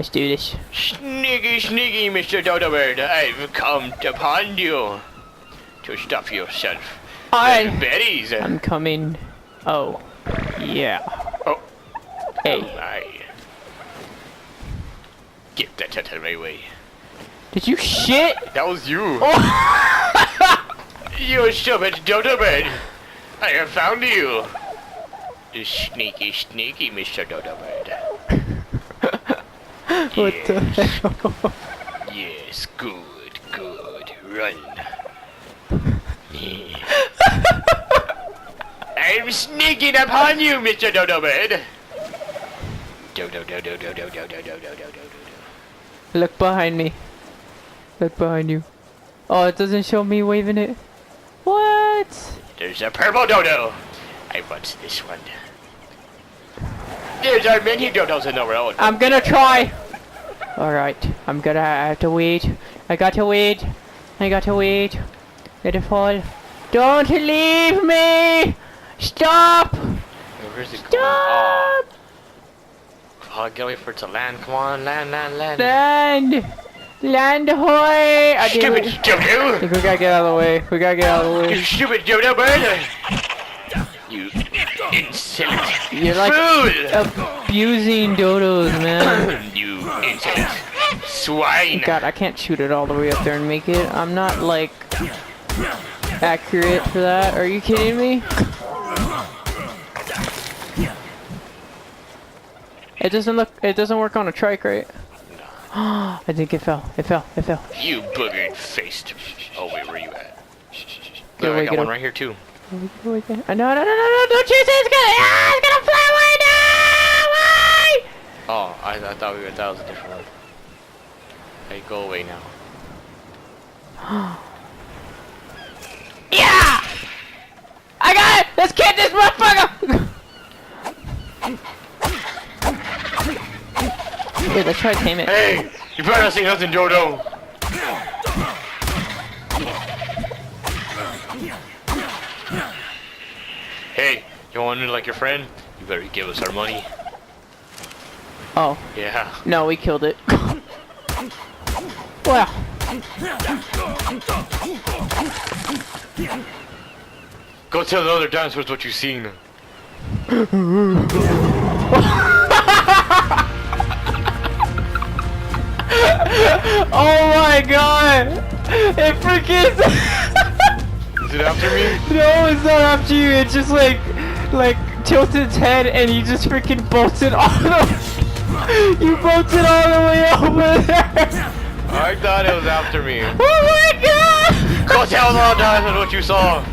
Let's do this. Sneaky, sneaky, Mr.DoDo bird. I've come upon you to stop yourself. Hi. Berries. I'm coming. Oh. Yeah. Oh. Hey. Oh my. Get that out of my way. Did you shit? That was you. Oh. You stupid dodo bird. I have found you. You sneaky, sneaky Mr.DoDo bird. What Yes. the hell? Yes, good, good. Run. Yeah. I'm sneaking upon you, Mr.DoDo bird. Dodo, dodo, dodo, dodo, dodo, dodo, dodo. Look behind me. Look behind you. Oh, it doesn't show me waving it. What? There's a purple dodo. I want this one. There's our many dodos in the world. I'm gonna try. Alright, I have to wait. I got to wait. I got to wait. Let it fall. Don't leave me! Stop! Where's it going? Stop! Oh, get away for it to land. Come on, land, land, land. Land! Land ahoy! I Stupid think dodo! we gotta get out of the way. We gotta get out of the You way. stupid dodo bird! You insolent You're like fool! abusing dodos, man. You insolent swine! God, I can't shoot it all the way up there and make it. I'm not like accurate for that. Are you kidding me? It doesn't work on a trike, right? I think it fell. It fell. You boogered faced. Oh wait, where you at? Get Look, away, I got get one away. right here too. No, don't chase it! It's gonna fly away now! Oh, I thought that was a different one. Hey, go away now. Yeah! I got it! Let's get this motherfucker! Wait, let's try to tame it. Hey, you better not say nothing, Dodo. Hey, you want to like your friend? You better give us our money. Oh, Yeah. no, we killed it. Wow. Go tell the other dinosaurs what you've seen. Oh my god! It freaking Is it after me? No, it's not after you. It's just like tilted its head, and you just freaking bolted all the. You bolted all the way over there. I thought it was after me. Oh my god! Go tell the other dinosaurs what you saw.